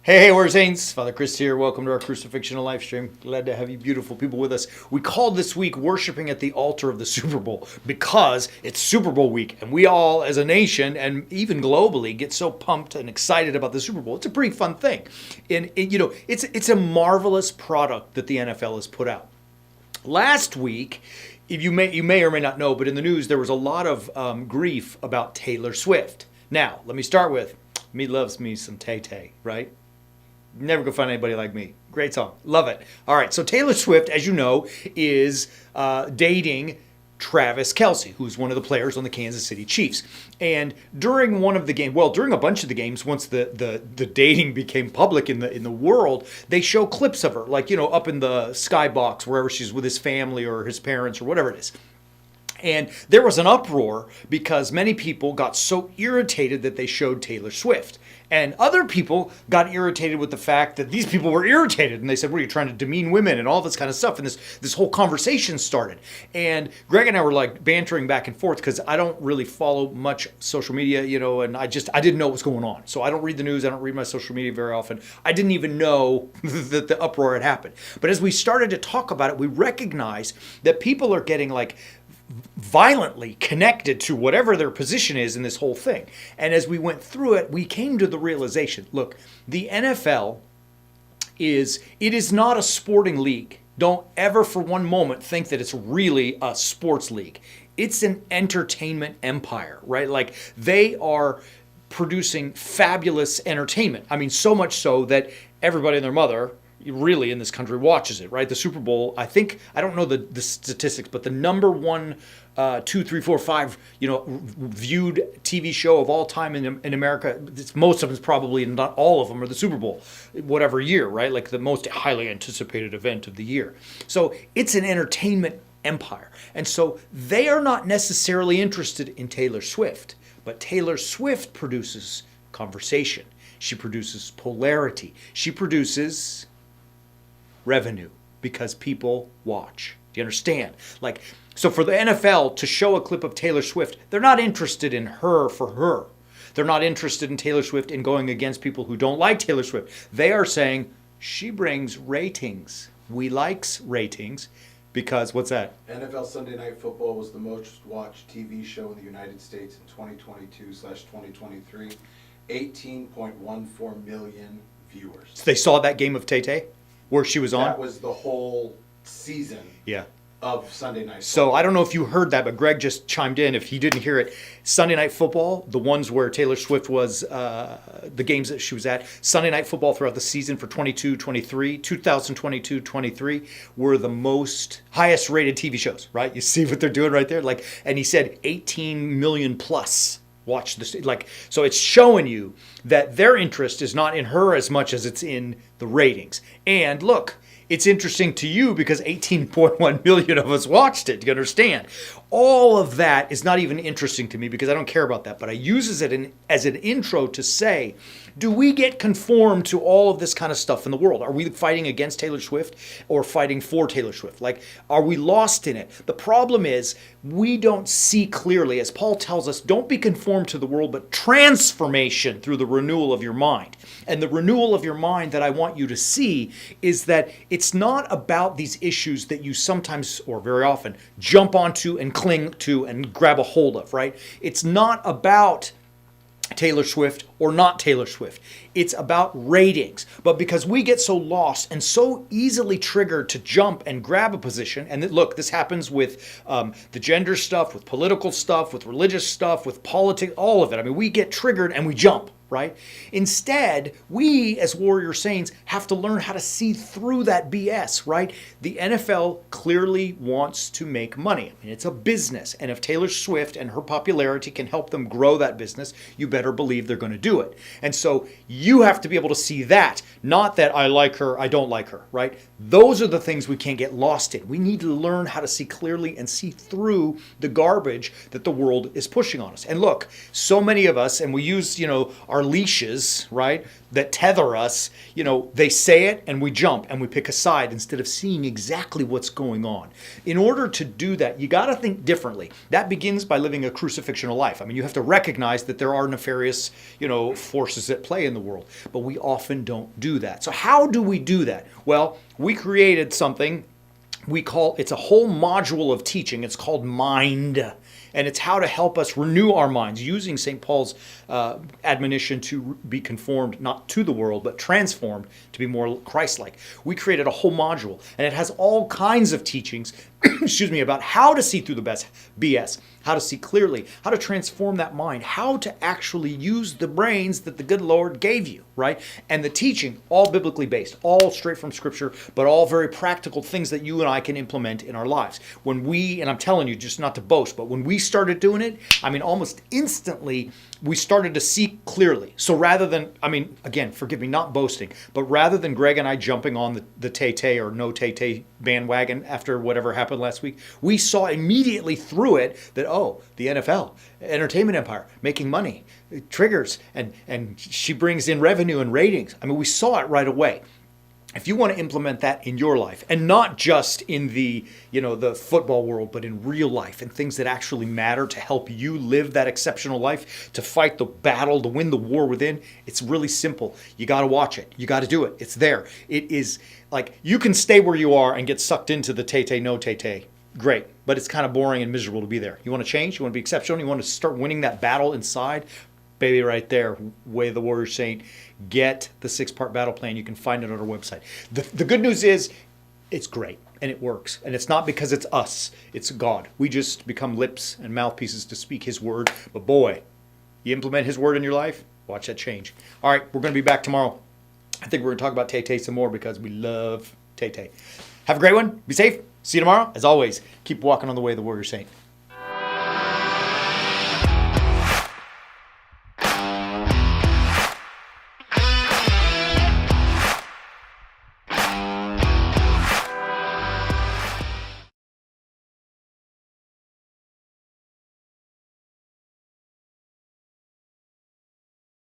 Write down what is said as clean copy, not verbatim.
Hey, we're Saints. Father Chris here. Welcome to our Crucifixional live stream. Glad to have you beautiful people with us. We called this week Worshiping at the Altar of the Super Bowl because it's Super Bowl week and we all as a nation and even globally get so pumped and excited about the Super Bowl. It's a pretty fun thing. And it's a marvelous product that the NFL has put out. Last week, if you may or may not know, but in the news there was a lot of grief about Taylor Swift. Now, let me start with, me loves me some Tay-Tay, right? Never gonna find anybody like me. Great song. Love it. All right. So Taylor Swift, as you know, is dating Travis Kelce, who's one of the players on the Kansas City Chiefs. And during one of the games, well, during a bunch of the games, once the dating became public in the world, they show clips of her, like, up in the skybox, wherever she's with his family or his parents or whatever it is. And there was an uproar because many people got so irritated that they showed Taylor Swift. And other people got irritated with the fact that these people were irritated. And they said, what are you trying to demean women and all this kind of stuff? And this whole conversation started. And Greg and I were like bantering back and forth because I don't really follow much social media, and I didn't know what was going on. So I don't read the news. I don't read my social media very often. I didn't even know that the uproar had happened. But as we started to talk about it, we recognized that people are getting like violently connected to whatever their position is in this whole thing. And as we went through it, we came to the realization, look, the NFL is not a sporting league. Don't ever for one moment think that it's really a sports league. It's an entertainment empire, right? Like they are producing fabulous entertainment. I mean, so much so that everybody and their mother really in this country watches it, right? The Super Bowl, I think, I don't know the statistics, but the number one, 2, 3, 4, 5, viewed TV show of all time in America, most of them is probably, not all of them, are the Super Bowl, whatever year, right? Like the most highly anticipated event of the year. So it's an entertainment empire. And so they are not necessarily interested in Taylor Swift, but Taylor Swift produces conversation. She produces polarity. She produces revenue because people watch. Do you understand? So for the NFL to show a clip of Taylor Swift, they're not interested in her for her. They're not interested in Taylor Swift in going against people who don't like Taylor Swift. They are saying she brings ratings. We likes ratings because what's that? NFL Sunday Night Football was the most watched TV show in the United States in 2022/2023. 18.14 million viewers. So they saw that game of Tay-Tay where she was on? That was the whole season of Sunday Night Football. So I don't know if you heard that, but Greg just chimed in. If he didn't hear it, Sunday Night Football, the ones where Taylor Swift was, the games that she was at, Sunday Night Football throughout the season for 2022-23 were the most highest rated TV shows, right? You see what they're doing right there? And he said 18 million plus. Watch this, so it's showing you that their interest is not in her as much as it's in the ratings. And look, it's interesting to you because 18.1 million of us watched it. Do you understand? All of that is not even interesting to me because I don't care about that. But I use it as an intro to say, do we get conformed to all of this kind of stuff in the world? Are we fighting against Taylor Swift or fighting for Taylor Swift? Are we lost in it? The problem is we don't see clearly. As Paul tells us, don't be conformed to the world, but transformation through the renewal of your mind. And the renewal of your mind that I want you to see is that it's not about these issues that you sometimes or very often jump onto and cling to and grab a hold of, right? It's not about Taylor Swift or not Taylor Swift. It's about ratings. But because we get so lost and so easily triggered to jump and grab a position, and look, this happens with the gender stuff, with political stuff, with religious stuff, with politics, all of it. I mean, we get triggered and we jump, right? Instead, we as warrior saints have to learn how to see through that BS, right? The NFL clearly wants to make money. I mean, it's a business. And if Taylor Swift and her popularity can help them grow that business, you better believe they're going to do it. And so you have to be able to see that, not that I like her, I don't like her, right? Those are the things we can't get lost in. We need to learn how to see clearly and see through the garbage that the world is pushing on us. And look, so many of us, and we use, our our leashes, right, that tether us, they say it and we jump and we pick a side instead of seeing exactly what's going on. In order to do that, you got to think differently. That begins by living a crucifixional life. I mean, you have to recognize that there are nefarious, forces at play in the world, but we often don't do that. So how do we do that? Well, we created something it's a whole module of teaching. It's called Mind. And it's how to help us renew our minds using St. Paul's admonition to be conformed, not to the world, but transformed to be more Christ-like. We created a whole module, and it has all kinds of teachings, about how to see through the BS, how to see clearly, how to transform that mind, how to actually use the brains that the good Lord gave you, right? And the teaching, all biblically based, all straight from Scripture, but all very practical things that you and I can implement in our lives. And I'm telling you, just not to boast, but when we started doing it, almost instantly, we started to see clearly. So rather than, again, forgive me, not boasting, but rather than Greg and I jumping on the Tay-Tay or no Tay-Tay bandwagon after whatever happened last week, we saw immediately through it that, the NFL, entertainment empire, making money, triggers, and she brings in revenue and ratings. We saw it right away. If you want to implement that in your life, and not just in the football world, but in real life and things that actually matter to help you live that exceptional life, to fight the battle, to win the war within, it's really simple. You got to watch it. You got to do it. It's there. It is like you can stay where you are and get sucked into the Tay-Tay, no Tay-Tay. Great, but it's kind of boring and miserable to be there. You want to change? You want to be exceptional? You want to start winning that battle inside? Baby, right there, Way of the Warrior Saint. Get the 6-part battle plan. You can find it on our website. The good news is it's great and it works. And it's not because it's us, it's God. We just become lips and mouthpieces to speak His word. But boy, you implement His word in your life, watch that change. All right, we're going to be back tomorrow. I think we're going to talk about Tay-Tay some more because we love Tay-Tay. Have a great one. Be safe. See you tomorrow. As always, keep walking on the way of the Warrior Saint.